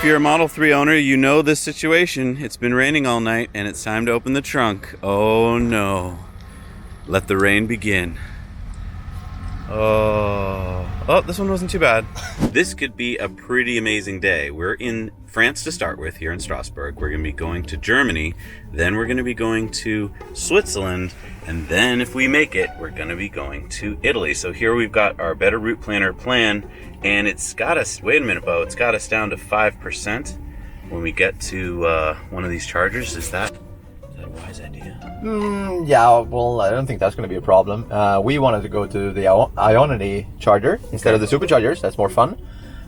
you're a Model 3 owner, you know this situation. It's been raining all night and it's time to open the trunk. Oh no. Let the rain begin. Oh, this one wasn't too bad. This could be a pretty amazing day. We're in France to start with, here in Strasbourg. We're going to be going to Germany, then we're going to be going to Switzerland, and then if we make it, we're going to be going to Italy. So here we've got our Better Route Planner plan, and it's got us, wait a minute, Bo, it's got us down to 5% when we get to one of these chargers. Is that a wise idea? Yeah, well, I don't think that's going to be a problem. We wanted to go to the Ionity charger instead of the superchargers. That's more fun.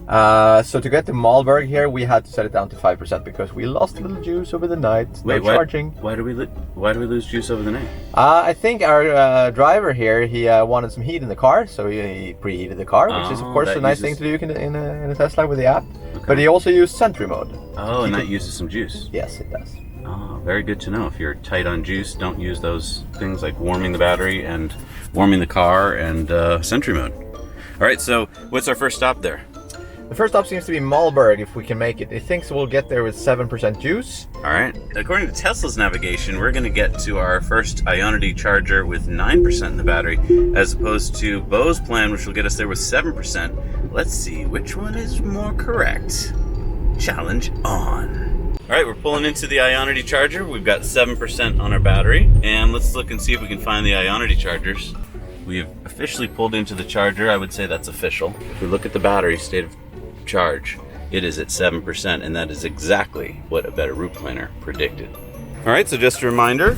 So to get to Malberg here, we had to set it down to 5% because we lost a little juice over the night. Wait, charging. Why do we lose juice over the night? I think our driver here, he wanted some heat in the car, so he preheated the car, which is of course a nice thing to do in a Tesla with the app. Okay. But he also used Sentry mode. Oh, and that uses some juice. Yes, it does. Oh, very good to know. If you're tight on juice, don't use those things like warming the battery and warming the car and Sentry mode. All right, so what's our first stop there? The first stop seems to be Malberg, if we can make it. It thinks we'll get there with 7% juice. All right. According to Tesla's navigation, we're going to get to our first Ionity charger with 9% in the battery, as opposed to Bo's plan, which will get us there with 7%. Let's see which one is more correct. Challenge on. All right, we're pulling into the Ionity charger. We've got 7% on our battery, and let's look and see if we can find the Ionity chargers. We have officially pulled into the charger. I would say that's official. If we look at the battery state of charge, it is at 7%, and that is exactly what a Better Route Planner predicted. All right, so just a reminder,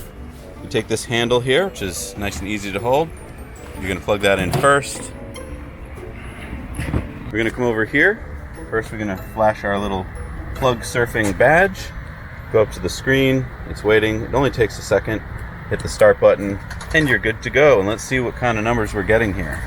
you take this handle here, which is nice and easy to hold. You're gonna plug that in first. We're gonna come over here. First, we're gonna flash our little plug surfing badge, go up to the screen, it's waiting, it only takes a second, hit the start button, and you're good to go. And let's see what kind of numbers we're getting here.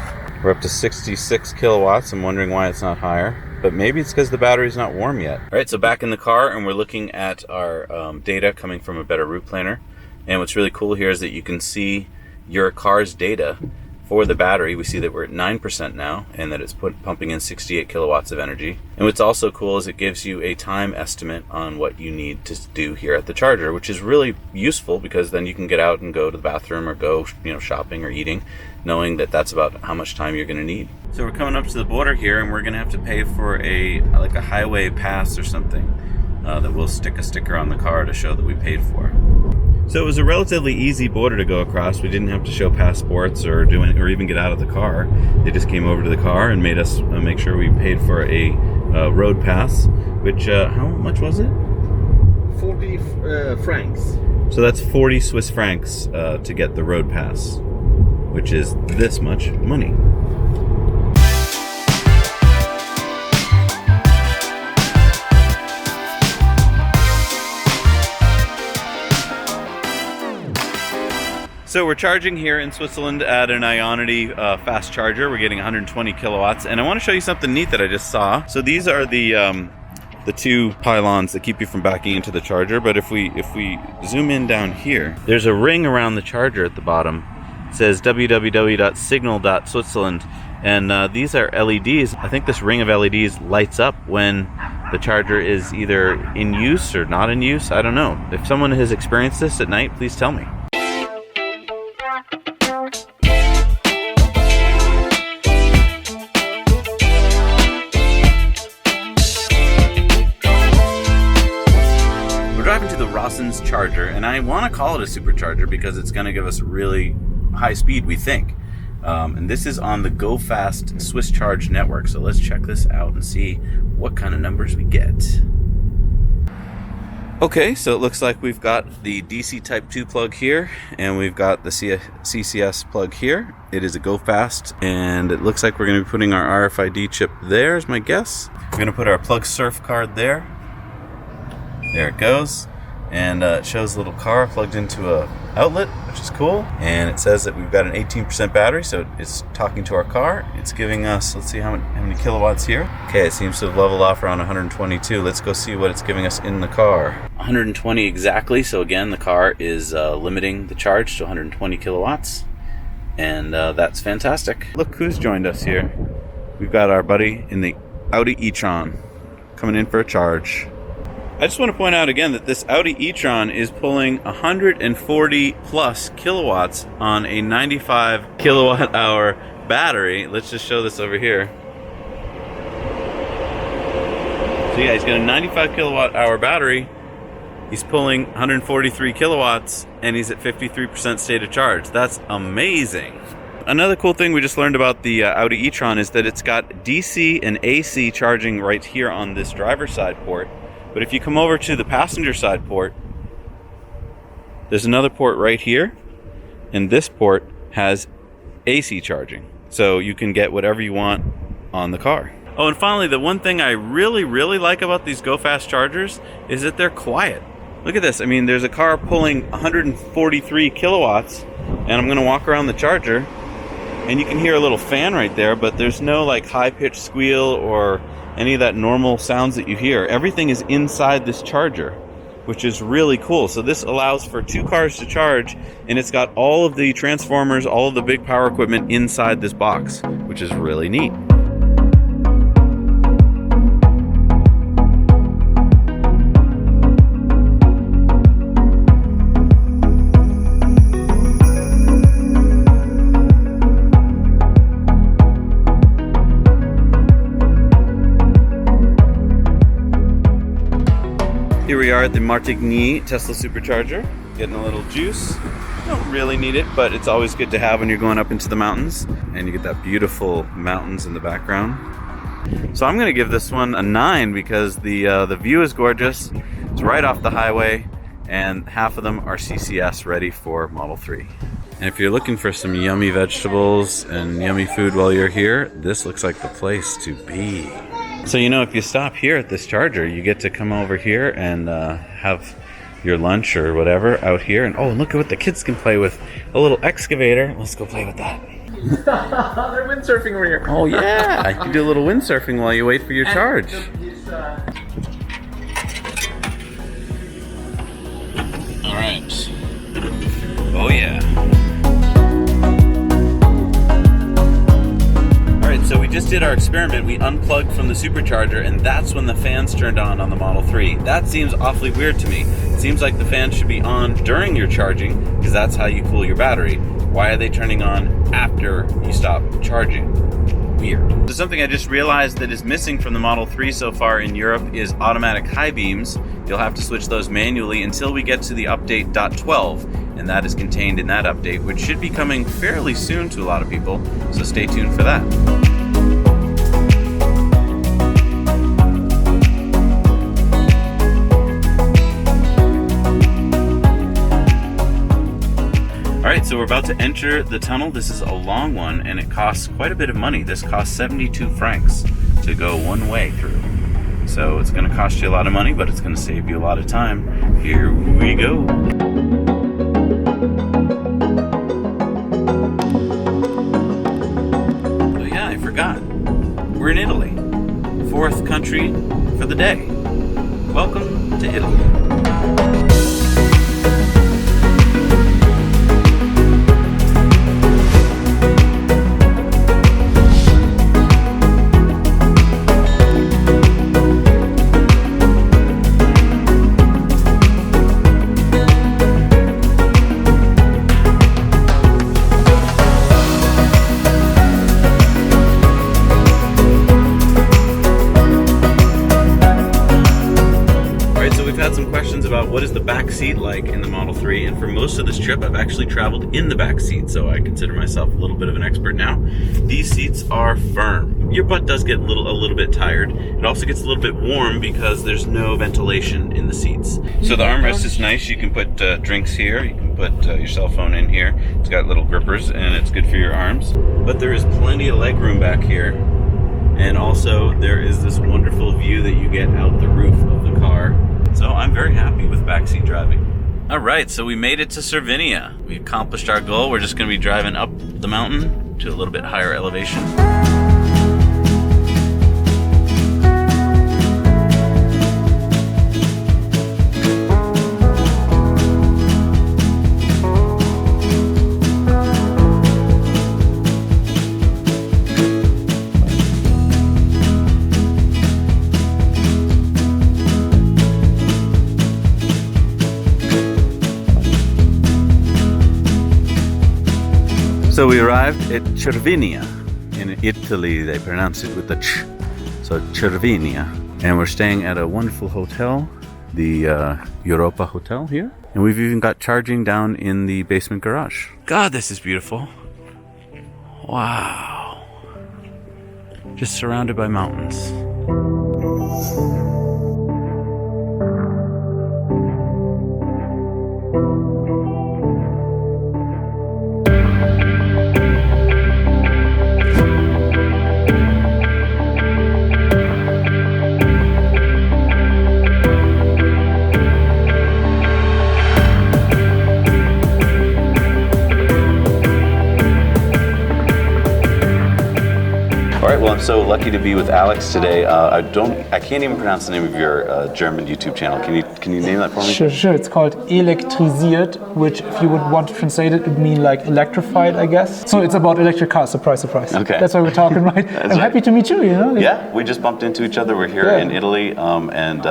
We're up to 66 kilowatts. I'm wondering why it's not higher, but maybe it's because the battery's not warm yet. All right, so back in the car, and we're looking at our data coming from a Better Route Planner. And what's really cool here is that you can see your car's data for the battery. We see that we're at 9% now, and that it's pumping in 68 kilowatts of energy. And what's also cool is it gives you a time estimate on what you need to do here at the charger, which is really useful because then you can get out and go to the bathroom or go, shopping or eating, knowing that that's about how much time you're going to need. So we're coming up to the border here, and we're going to have to pay for a highway pass or something that will stick a sticker on the car to show that we paid for. So it was a relatively easy border to go across. We didn't have to show passports or even get out of the car. They just came over to the car and made us make sure we paid for a road pass, which, how much was it? 40 francs. So that's 40 Swiss francs to get the road pass, which is this much money. So we're charging here in Switzerland at an Ionity fast charger. We're getting 120 kilowatts, and I want to show you something neat that I just saw. So these are the two pylons that keep you from backing into the charger. But if we zoom in down here, there's a ring around the charger at the bottom. It says www.signal.switzerland, and these are LEDs. I think this ring of LEDs lights up when the charger is either in use or not in use. I don't know. If someone has experienced this at night, please tell me. Charger, and I want to call it a supercharger because it's going to give us really high speed, we think. And this is on the Go Fast Swiss Charge network. So let's check this out and see what kind of numbers we get. Okay, so it looks like we've got the DC Type 2 plug here, and we've got the CCS plug here. It is a Go Fast, and it looks like we're going to be putting our RFID chip there, is my guess. We're going to put our plug surf card there. There it goes. And it shows a little car plugged into a outlet, which is cool. And it says that we've got an 18% battery, so it's talking to our car. It's giving us, let's see how many kilowatts here. Okay, it seems to have leveled off around 122. Let's go see what it's giving us in the car. 120 exactly. So again, the car is limiting the charge to 120 kilowatts. And that's fantastic. Look who's joined us here. We've got our buddy in the Audi e-tron. coming in for a charge. I just want to point out again that this Audi e-tron is pulling 140 plus kilowatts on a 95 kilowatt hour battery. Let's just show this over here. So yeah, he's got a 95 kilowatt hour battery. He's pulling 143 kilowatts and he's at 53% state of charge. That's amazing. Another cool thing we just learned about the Audi e-tron is that it's got DC and AC charging right here on this driver's side port. But if you come over to the passenger side port, there's another port right here, and this port has AC charging. So you can get whatever you want on the car. Oh, and finally, the one thing I really like about these Go Fast chargers is that they're quiet. Look at this. I mean, there's a car pulling 143 kilowatts, and I'm gonna walk around the charger, and you can hear a little fan right there, but there's no like high-pitched squeal or any of that normal sounds that you hear. Everything is inside this charger, which is really cool. So this allows for 2 cars to charge, and it's got all of the transformers, all of the big power equipment inside this box, which is really neat. Here we are at the Martigny Tesla Supercharger, getting a little juice. Don't really need it, but it's always good to have when you're going up into the mountains, and you get that beautiful mountains in the background. So I'm gonna give this one a 9 because the view is gorgeous. It's right off the highway, and half of them are CCS ready for Model 3. And if you're looking for some yummy vegetables and yummy food while you're here, this looks like the place to be. So, you know, if you stop here at this charger, you get to come over here and have your lunch or whatever out here. And oh, look at what the kids can play with. A little excavator. Let's go play with that. They're windsurfing over here. Oh, yeah. You can do a little windsurfing while you wait for your charge. All right. Oh, yeah. So we just did our experiment. We unplugged from the supercharger, and that's when the fans turned on the Model 3. That seems awfully weird to me. It seems like the fans should be on during your charging, because that's how you cool your battery. Why are they turning on after you stop charging? Weird. So something I just realized that is missing from the Model 3 so far in Europe is automatic high beams. You'll have to switch those manually until we get to the update .12, and that is contained in that update, which should be coming fairly soon to a lot of people, so stay tuned for that. Alright, so we're about to enter the tunnel. This is a long one, and it costs quite a bit of money. This costs 72 francs to go one way through. So it's going to cost you a lot of money, but it's going to save you a lot of time. Here we go. So yeah, I forgot. We're in Italy. 4th country for the day. Welcome to Italy. About what is the back seat like in the Model 3, and for most of this trip I've actually traveled in the back seat, so I consider myself a little bit of an expert now. These seats are firm. Your butt does get a little bit tired. It also gets a little bit warm because there's no ventilation in the seats. So the armrest is nice. You can put drinks here, you can put your cell phone in here. It's got little grippers and it's good for your arms, but there is plenty of leg room back here, and also there is this wonderful view that you get out the roof of the car. So I'm very happy with backseat driving. All right, so we made it to Cervinia. We accomplished our goal. We're just going to be driving up the mountain to a little bit higher elevation. So we arrived at Cervinia. In Italy, they pronounce it with the ch. So Cervinia. And we're staying at a wonderful hotel, the Europa Hotel here. And we've even got charging down in the basement garage. God, this is beautiful. Wow. Just surrounded by mountains. All right, well, I'm so lucky to be with Alex today. I can't even pronounce the name of your German YouTube channel. Can you name that for me? Sure. It's called Elektrisiert, which, if you would want to translate it, would mean like electrified, I guess. So it's about electric cars. Surprise. Okay. That's why we're talking, right? I'm happy to meet you. Yeah, we just bumped into each other. We're here in Italy, and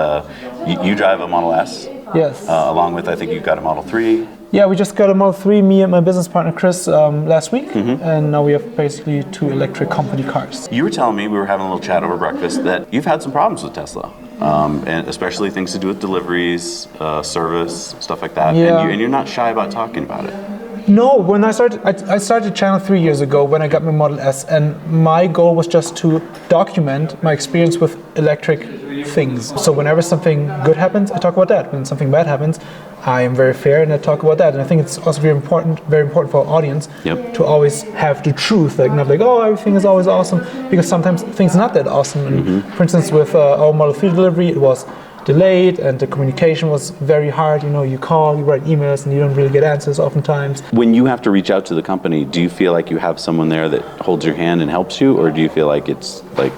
you drive a Model S. Yes. Along with, I think you got a Model 3. Yeah, we just got a Model 3, me and my business partner Chris, last week, and now we have basically 2 electric company cars. You were telling me, we were having a little chat over breakfast, that you've had some problems with Tesla, and especially things to do with deliveries, service, stuff like that. Yeah. And you're not shy about talking about it. No, when I started the channel 3 years ago when I got my Model S, and my goal was just to document my experience with electric things. So whenever something good happens, I talk about that. When something bad happens, I am very fair and I talk about that. And I think it's also very important for our audience to always have the truth, like not like, oh, everything is always awesome, because sometimes things are not that awesome. And for instance, with our Model 3 delivery, it was delayed and the communication was very hard. You call, you write emails, and you don't really get answers oftentimes. When you have to reach out to the company, do you feel like you have someone there that holds your hand and helps you, or do you feel like it's like...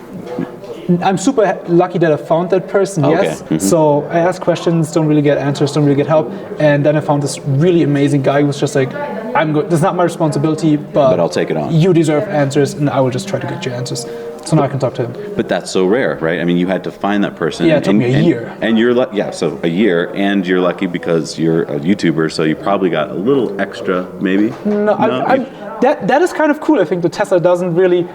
I'm super lucky that I found that person, yes. So I ask questions, don't really get answers, don't really get help. And then I found this really amazing guy who was just like, I'm good, this is not my responsibility, but I'll take it on. You deserve answers, and I will just try to get you answers. So now I can talk to him. But that's so rare, right? I mean, you had to find that person. Yeah, it took me a year. And you're so a year, and you're lucky because you're a YouTuber, so you probably got a little extra, maybe. No, that is kind of cool. I think the Tesla doesn't really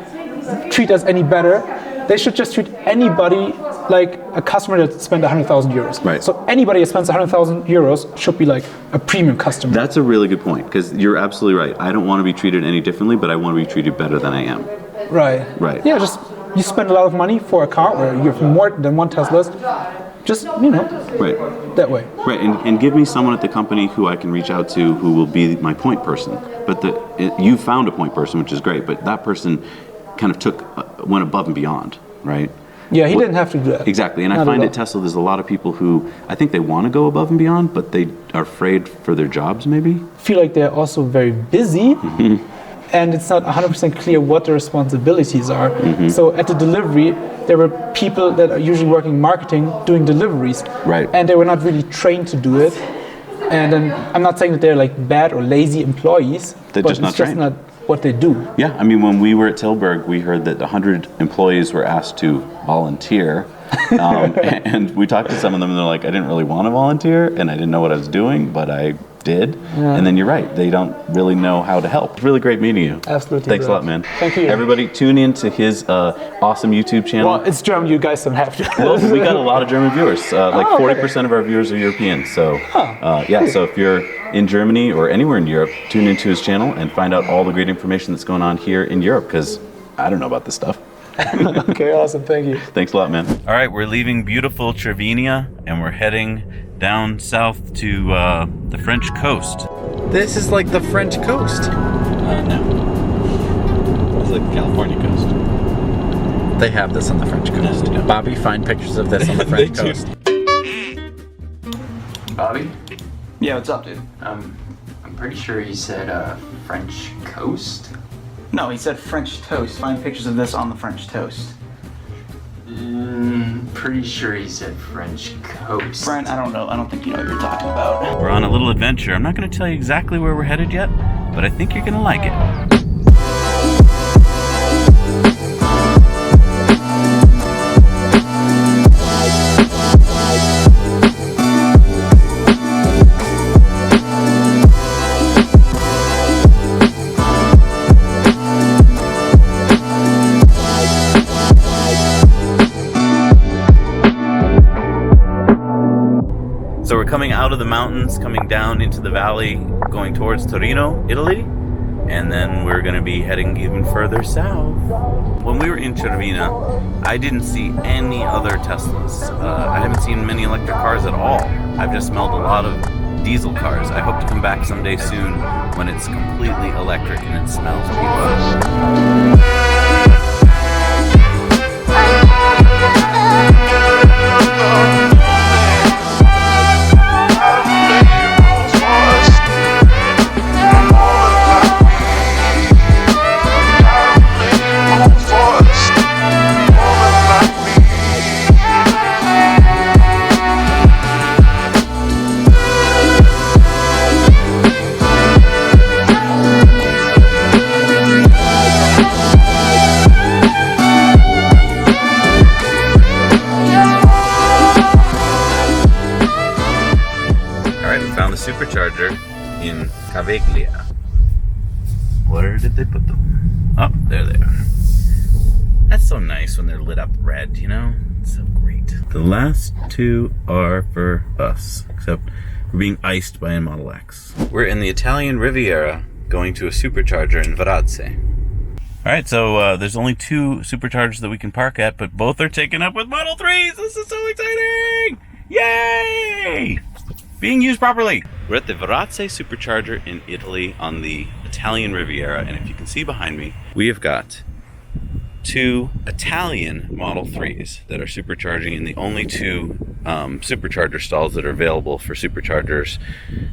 treat us any better. They should just treat anybody like a customer that spent 100,000 euros. Right. So anybody that spends 100,000 euros should be like a premium customer. That's a really good point, because you're absolutely right. I don't want to be treated any differently, but I want to be treated better than I am. Right. Yeah, just you spend a lot of money for a car where you have more than one Teslas. Just, right. That way. Right, and give me someone at the company who I can reach out to who will be my point person. But you found a point person, which is great, but that person kind of went above and beyond, right? Yeah, he didn't have to do that. Exactly, and I find at Tesla there's a lot of people who, I think they want to go above and beyond, but they are afraid for their jobs, maybe? I feel like they're also very busy, and it's not 100% clear what the responsibilities are. So at the delivery, there were people that are usually working in marketing doing deliveries, right? And they were not really trained to do it. And then I'm not saying that they're like bad or lazy employees, they're but just not trained. Not what they do. Yeah, I mean, when we were at Tilburg, we heard that 100 employees were asked to volunteer. And we talked to some of them, and they're like, I didn't really want to volunteer, and I didn't know what I was doing, but I did. Yeah. And then you're right, they don't really know how to help. It's really great meeting you. Absolutely. Thanks a lot, man. Thank you. Everybody, tune in to his awesome YouTube channel. Well, it's German, you guys don't have to. Well, we got a lot of German viewers. 40% of our viewers are European. So, so if you're in Germany or anywhere in Europe, tune into his channel and find out all the great information that's going on here in Europe, because I don't know about this stuff. Okay, awesome. Thank you. Thanks a lot, man. All right, we're leaving beautiful Cervinia, and we're heading down south to the French coast. This is like the French coast. No. It's like the California coast. They have this on the French coast. No, Bobby, find pictures of this on the French coast. Bobby? Yeah, what's up, dude? I'm pretty sure he said French coast? No, he said French toast. Find pictures of this on the French toast. Pretty sure he said French coast. Brent, I don't know. I don't think you know what you're talking about. We're on a little adventure. I'm not going to tell you exactly where we're headed yet, but I think you're going to like it. out of the mountains, coming down into the valley, going towards Torino, Italy. And then we're going to be heading even further south. When we were in Cervina, I didn't see any other Teslas. I haven't seen many electric cars at all. I've just smelled a lot of diesel cars. I hope to come back someday soon when it's completely electric and it smells beautiful. Supercharger in Caveglia. Where did they put them? Oh, there they are. That's so nice when they're lit up red, you know? It's so great. The last two are for us, except we're being iced by a Model X. We're in the Italian Riviera going to a supercharger in Varazze. Alright, so there's only 2 superchargers that we can park at, but both are taken up with Model 3s! This is so exciting! Yay! Being used properly. We're at the Varazze Supercharger in Italy on the Italian Riviera, and if you can see behind me, we have got 2 Italian Model 3s that are supercharging in the only 2 supercharger stalls that are available for superchargers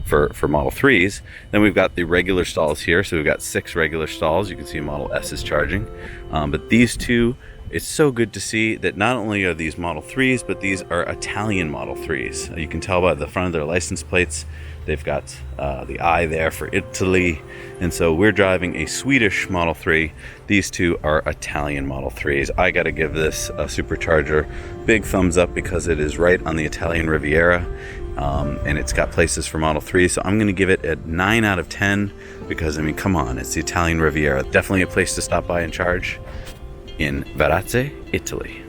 for Model 3s. Then we've got the regular stalls here, so we've got 6 regular stalls. You can see Model S is charging, but these 2, it's so good to see that not only are these Model 3s, but these are Italian Model 3s. You can tell by the front of their license plates, they've got the I there for Italy. And so we're driving a Swedish Model 3. These 2 are Italian Model 3s. I gotta give this a supercharger big thumbs up because it is right on the Italian Riviera. And it's got places for Model 3, so I'm gonna give it a 9 out of 10 because, I mean, come on, it's the Italian Riviera. Definitely a place to stop by and charge in Varazze, Italy.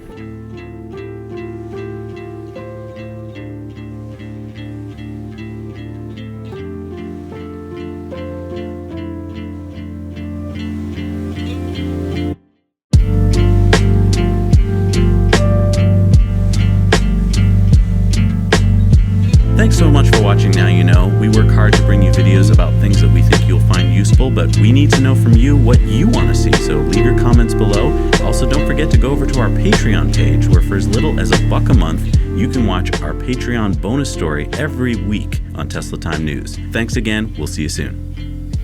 Thanks so much for watching Now You Know. We work hard to bring you videos about things that we think you'll find useful, but we need to know from you what you want to see, so leave your comments below. Also, don't forget to go over to our Patreon page, where for as little as $1 a month, you can watch our Patreon bonus story every week on Tesla Time News. Thanks again. We'll see you soon.